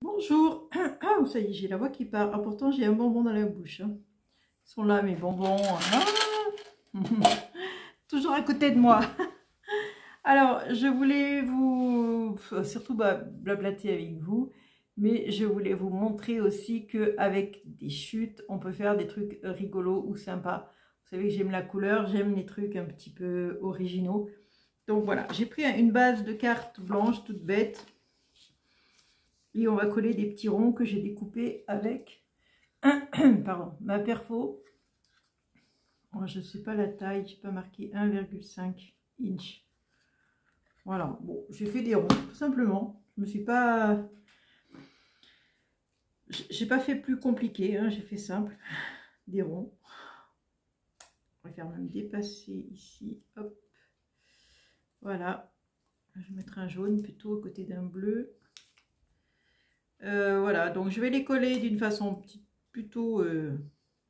Bonjour. Ah, ça y est, j'ai la voix qui part. Ah, pourtant, j'ai un bonbon dans la bouche, hein. Ils sont là, mes bonbons. Ah. Toujours à côté de moi. Alors, je voulais vous... surtout blablater avec vous. Mais je voulais vous montrer aussi qu'avec des chutes, on peut faire des trucs rigolos ou sympas. Vous savez que j'aime la couleur, j'aime les trucs un petit peu originaux. Donc voilà, j'ai pris une base de cartes blanches, toute bête. Et on va coller des petits ronds que j'ai découpés avec pardon, ma perfo. Oh, je ne sais pas la taille, je n'ai pas marqué 1,5 inch. Voilà, bon, j'ai fait des ronds, tout simplement. Je me suis pas... J'ai pas fait plus compliqué, hein, j'ai fait simple. Des ronds. On va faire même dépasser ici. Hop. Voilà. Je vais mettre un jaune plutôt à côté d'un bleu. Voilà, donc je vais les coller d'une façon plutôt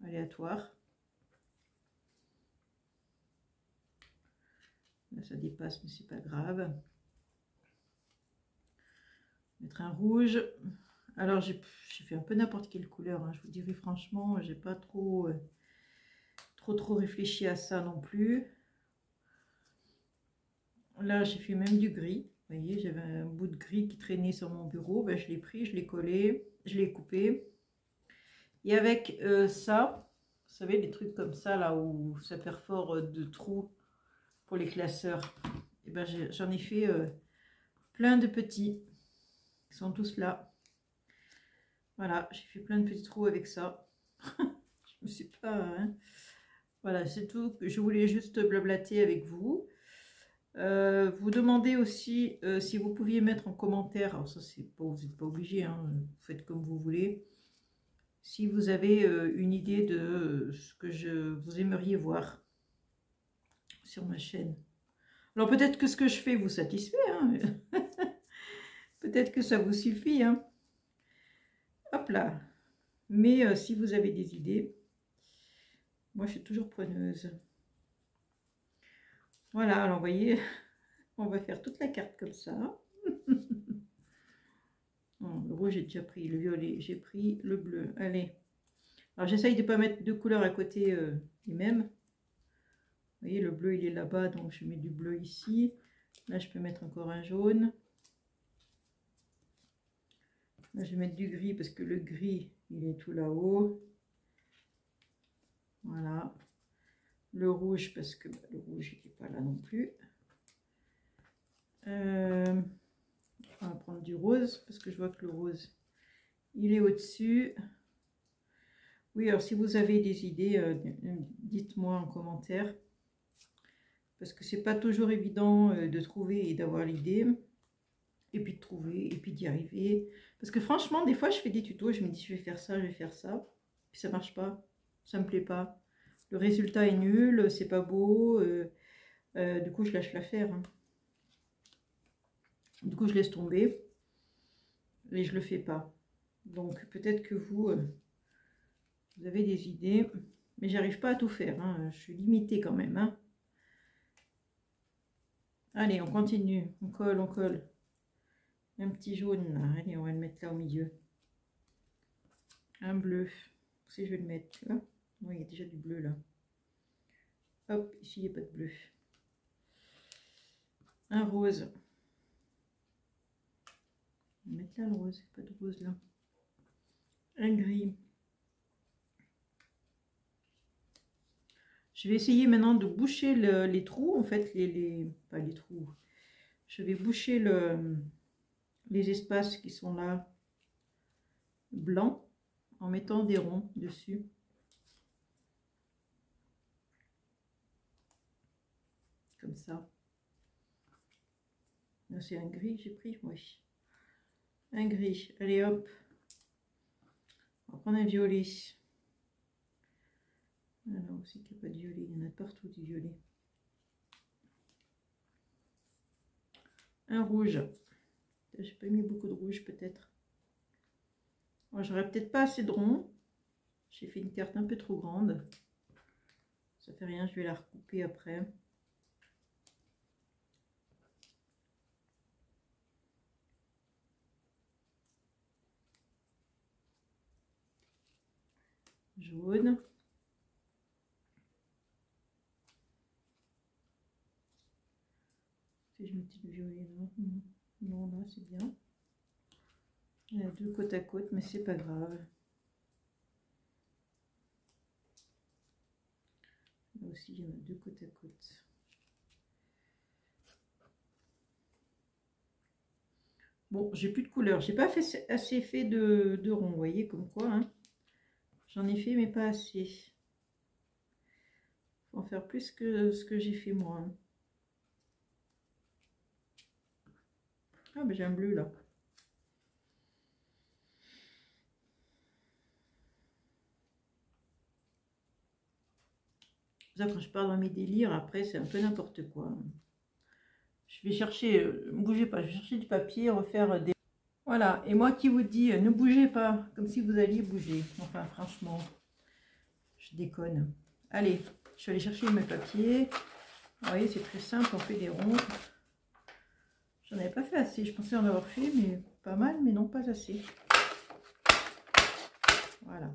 aléatoire. Là, ça dépasse, mais c'est pas grave. Mettre un rouge. Alors j'ai fait un peu n'importe quelle couleur, hein. Je vous dirais franchement, j'ai pas trop réfléchi à ça non plus. Là j'ai fait même du gris. Vous voyez, j'avais un bout de gris qui traînait sur mon bureau. Ben, je l'ai pris, je l'ai collé, je l'ai coupé. Et avec ça, vous savez, des trucs comme ça là où ça perfore de trous pour les classeurs. Et ben j'en ai fait plein de petits. Ils sont tous là. Voilà, j'ai fait plein de petits trous avec ça. Je me suis pas... hein. Voilà, c'est tout. Je voulais juste blablater avec vous. Vous demandez aussi si vous pouviez mettre en commentaire, alors ça c'est pas, vous n'êtes pas obligé, hein, vous faites comme vous voulez, si vous avez une idée de ce que vous aimeriez voir sur ma chaîne. Alors peut-être que ce que je fais vous satisfait, hein. Peut-être que ça vous suffit, hein. Hop là. Mais si vous avez des idées, moi je suis toujours preneuse. Voilà, alors vous voyez, on va faire toute la carte comme ça. Non, le rouge j'ai déjà pris, le violet j'ai pris, le bleu. Allez, alors j'essaye de ne pas mettre deux couleurs à côté les mêmes. Vous voyez, le bleu il est là-bas, donc je mets du bleu ici. Là je peux mettre encore un jaune. Là je vais mettre du gris parce que le gris il est tout là-haut. Voilà. Le rouge parce que le rouge il n'est pas là non plus. On va prendre du rose parce que je vois que le rose il est au-dessus. Oui, alors si vous avez des idées, dites-moi en commentaire. Parce que c'est pas toujours évident de trouver et d'avoir l'idée. Et puis de trouver, et puis d'y arriver. Parce que franchement, des fois, je fais des tutos, je me dis, je vais faire ça, je vais faire ça. Puis ça marche pas, ça me plaît pas. Le résultat est nul, c'est pas beau. Du coup, je lâche l'affaire, hein. Du coup, je laisse tomber. Et je le fais pas. Donc, peut-être que vous, vous avez des idées. Mais j'arrive pas à tout faire, hein. Je suis limitée quand même, hein. Allez, on continue. On colle, on colle. Un petit jaune, là. Allez, on va le mettre là au milieu. Un bleu. Si je vais le mettre là. Non, il y a déjà du bleu là. Hop, ici il n'y a pas de bleu. Un rose. On va mettre là le rose, pas de rose là. Un gris. Je vais essayer maintenant de boucher les trous, en fait, pas les trous. Je vais boucher les espaces qui sont là, blancs, en mettant des ronds dessus. Comme ça. C'est un gris j'ai pris, oui. Un gris. Allez hop. On va prendre un violet. Alors aussi qu'il n'y a pas de violet, il y en a partout du violet. Un rouge. J'ai pas mis beaucoup de rouge peut-être. J'aurais peut-être pas assez de rond. J'ai fait une carte un peu trop grande. Ça fait rien, je vais la recouper après. jaune. Si je mettais le violet là, non, là c'est bien. Il y en a deux côte à côte, mais c'est pas grave. Là aussi, il y en a deux côte à côte. Bon, j'ai plus de couleur. J'ai pas fait assez fait de rond, vous voyez, comme quoi. Hein. J'en ai fait, mais pas assez. Faut en faire plus que ce que j'ai fait moi. Hein. Ah, ben j'ai un bleu là. Ça, quand je pars dans mes délires, après, c'est un peu n'importe quoi. Je vais chercher, ne bougez pas, je vais chercher du papier, refaire des... Voilà, et moi qui vous dis, ne bougez pas, comme si vous alliez bouger. Enfin, franchement, je déconne. Allez, je suis allée chercher mes papiers. Vous voyez, c'est très simple, on fait des ronds. J'en avais pas fait assez, je pensais en avoir fait, mais pas mal, mais non, pas assez. Voilà.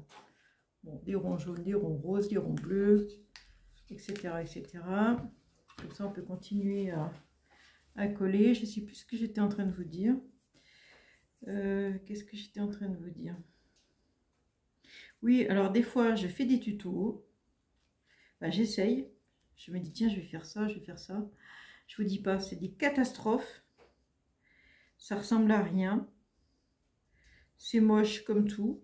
Bon, des ronds jaunes, des ronds roses, des ronds bleus, etc., etc. Comme ça, on peut continuer à coller. Je ne sais plus ce que j'étais en train de vous dire. Qu'est-ce que j'étais en train de vous dire? Oui, alors des fois, je fais des tutos. Ben, j'essaye. Je me dis, tiens, je vais faire ça, je vais faire ça. Je vous dis pas, c'est des catastrophes. Ça ressemble à rien. C'est moche comme tout.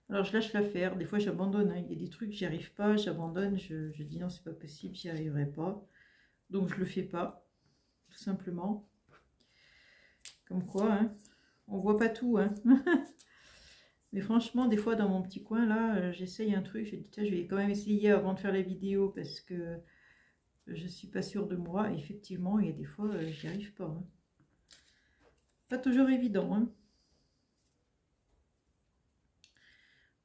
Alors, je lâche l'affaire. Des fois, j'abandonne. Hein. Il y a des trucs, j'y arrive pas. J'abandonne. Je dis non, c'est pas possible, j'y arriverai pas. Donc, je le fais pas. Tout simplement. Comme quoi, hein, on voit pas tout. Hein. Mais franchement, des fois, dans mon petit coin, là, j'essaye un truc. Je dis, tiens, je vais quand même essayer avant de faire la vidéo parce que je suis pas sûre de moi. Et effectivement, il y a des fois, j'y arrive pas. Hein. Pas toujours évident. Hein.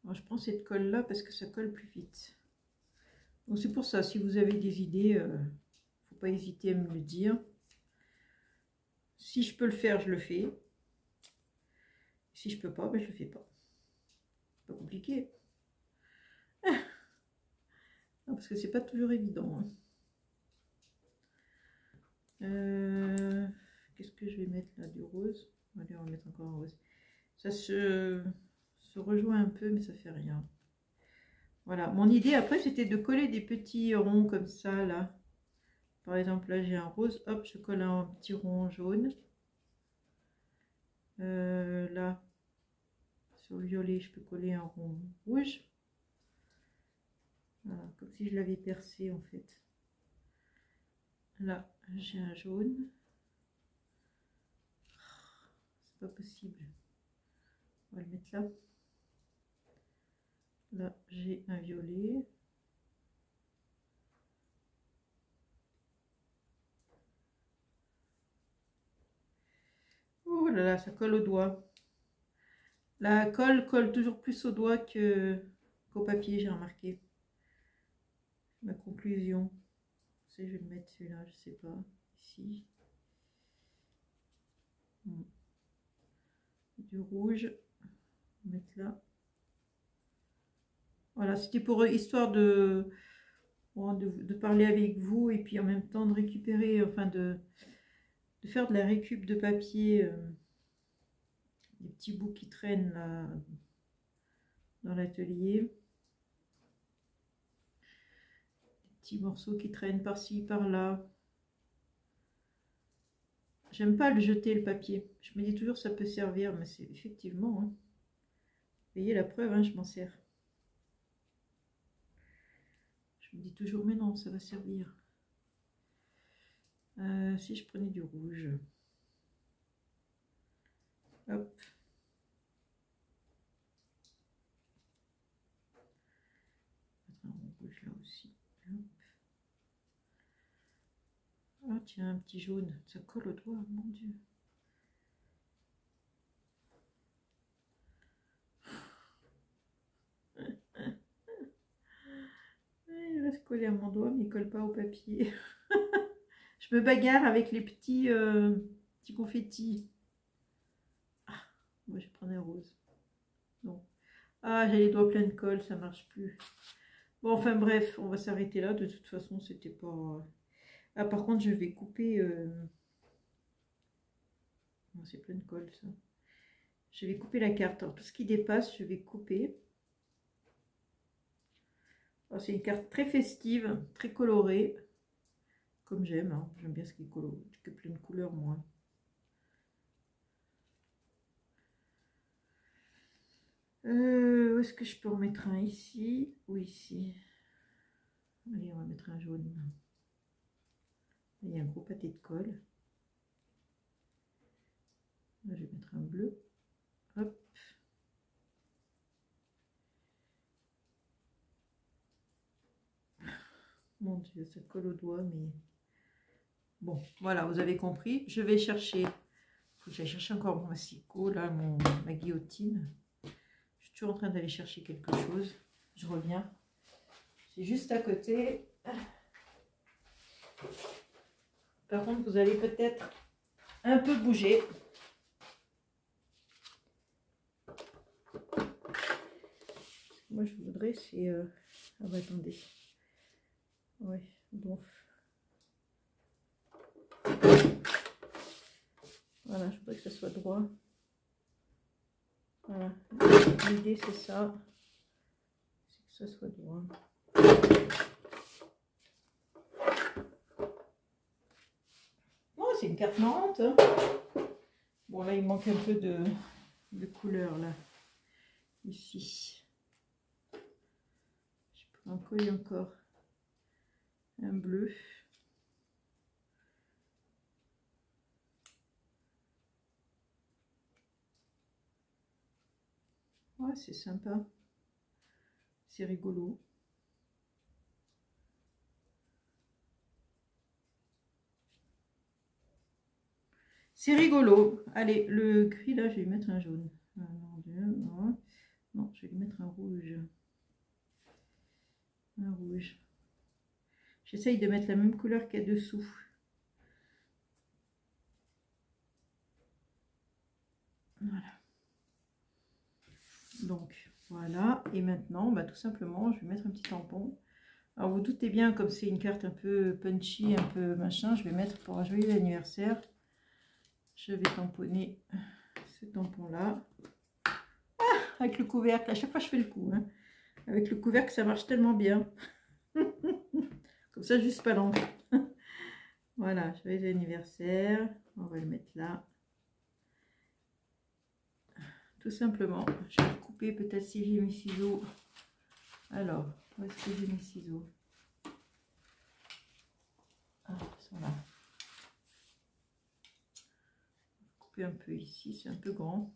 Alors, je prends cette colle là parce que ça colle plus vite. Donc c'est pour ça, si vous avez des idées, faut pas hésiter à me le dire. Si je peux le faire, je le fais. Si je peux pas, ben je le fais pas. Pas compliqué. Non, parce que c'est pas toujours évident. Hein. Qu'est-ce que je vais mettre là? Du rose. Allez, on va mettre encore un rose. Ça se rejoint un peu, mais ça fait rien. Voilà, mon idée après c'était de coller des petits ronds comme ça là. Par exemple là j'ai un rose, hop je colle un petit rond jaune. Là sur le violet je peux coller un rond rouge. Voilà, comme si je l'avais percé en fait. Là j'ai un jaune. C'est pas possible. On va le mettre là. Là j'ai un violet. Oh là là, ça colle au doigt. La colle colle toujours plus au doigt qu'au papier, j'ai remarqué. Ma conclusion. Je vais le mettre celui-là, je sais pas. Ici. Du rouge. Mettre là. Voilà, c'était pour histoire de, bon, de parler avec vous et puis en même temps de récupérer, enfin de faire de la récup de papier. Des petits bouts qui traînent là, dans l'atelier. Des petits morceaux qui traînent par-ci, par-là. J'aime pas le jeter le papier. Je me dis toujours ça peut servir, mais c'est effectivement. Hein. Vous voyez la preuve, hein, je m'en sers. Je me dis toujours, mais non, ça va servir. Si je prenais du rouge. Hop. Un rouge là aussi. Hop. Ah tiens, un petit jaune. Ça colle au doigt, mon Dieu. Il reste collé à mon doigt, mais il colle pas au papier. Je me bagarre avec les petits confettis. Ah, moi je prends un rose. Non. Ah, j'ai les doigts pleins de colle, ça marche plus. Bon, enfin bref, on va s'arrêter là. De toute façon, c'était pas... Ah, par contre, je vais couper... Non, c'est plein de colle, ça. Je vais couper la carte. Alors, tout ce qui dépasse, je vais couper. C'est une carte très festive, très colorée. Comme j'aime, hein. J'aime bien ce qui est coloré, que plein de couleurs, moi. Où est-ce que je peux en mettre un? Ici ou ici? Allez, on va mettre un jaune. Il y a un gros pâté de colle. Là, je vais mettre un bleu. Hop. Mon Dieu, ça colle au doigt, mais... Bon, voilà, vous avez compris. Je vais chercher... Faut que j'aille chercher encore mon massicot, là, ma guillotine. Je suis toujours en train d'aller chercher quelque chose. Je reviens. C'est juste à côté. Par contre, vous allez peut-être un peu bouger. Moi, je voudrais, c'est... Ah bah attendez. Ouais, bon. Voilà, je voudrais que ça soit droit. Voilà. L'idée, c'est ça. C'est que ça soit droit. Oh, c'est une carte marrante. Hein. Bon, là, il manque un peu de couleur, là. Ici. Je peux en coller encore un bleu. Ouais, c'est sympa. C'est rigolo. C'est rigolo. Allez, le gris, là, je vais lui mettre un jaune. Ah, mon Dieu, non. Non, je vais lui mettre un rouge. Un rouge. J'essaye de mettre la même couleur qu'il y a dessous. Voilà. Donc, voilà. Et maintenant, bah, tout simplement, je vais mettre un petit tampon. Alors, vous doutez bien, comme c'est une carte un peu punchy, un peu machin, je vais mettre pour un joyeux anniversaire. Je vais tamponner ce tampon-là. Ah, avec le couvercle. À chaque fois, je fais le coup. Hein. Avec le couvercle, ça marche tellement bien. Comme ça, juste pas l'encre. Voilà, joyeux anniversaire. On va le mettre là. Tout simplement. Je vais couper peut-être si j'ai mes ciseaux. Alors, où est-ce que j'ai mes ciseaux? Ah, ils sont là. Couper un peu ici, c'est un peu grand.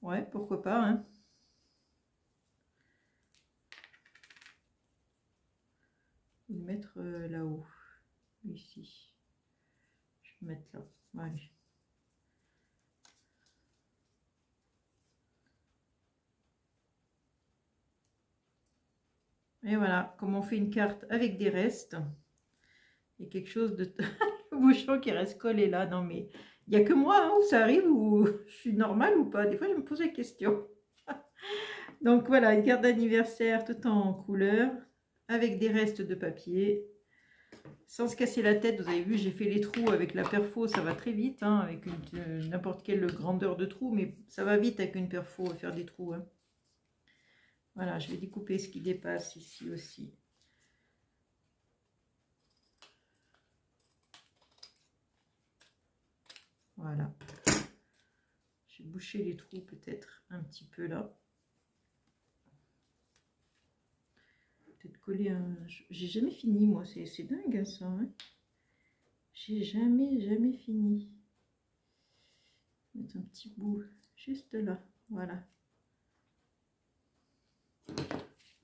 Ouais, pourquoi pas, hein. Je vais le mettre là-haut, ici. Je vais le mettre là. Voilà. Et voilà, comme on fait une carte avec des restes, il y a quelque chose de le bouchon qui reste collé là. Non mais il n'y a que moi hein, où ça arrive, où je suis normale ou pas. Des fois je me pose la question. Donc voilà, une carte d'anniversaire tout en couleur, avec des restes de papier, sans se casser la tête. Vous avez vu, j'ai fait les trous avec la perfo, ça va très vite, hein, avec n'importe quelle grandeur de trou, mais ça va vite avec une perfo, faire des trous. Hein. Voilà, je vais découper ce qui dépasse ici aussi. Voilà. Je vais boucher les trous peut-être un petit peu là. Peut-être coller un... J'ai jamais fini moi, c'est dingue hein, ça. Hein. J'ai jamais fini. Mettre un petit bout juste là. Voilà.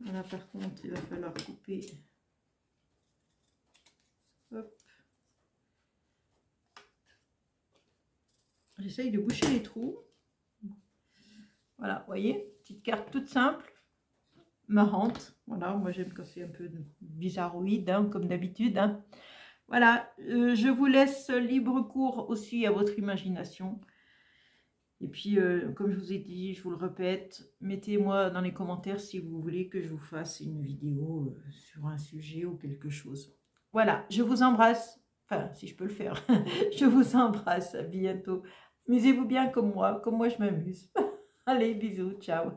Voilà, par contre, il va falloir couper. Hop. J'essaye de boucher les trous. Voilà, vous voyez, petite carte toute simple, marrante. Voilà, moi j'aime quand c'est un peu bizarroïde, hein, comme d'habitude. Hein. Voilà, je vous laisse libre cours aussi à votre imagination. Et puis, comme je vous ai dit, je vous le répète, mettez-moi dans les commentaires si vous voulez que je vous fasse une vidéo sur un sujet ou quelque chose. Voilà, je vous embrasse. Enfin, si je peux le faire. Je vous embrasse, à bientôt. Amusez-vous bien comme moi je m'amuse. Allez, bisous, ciao.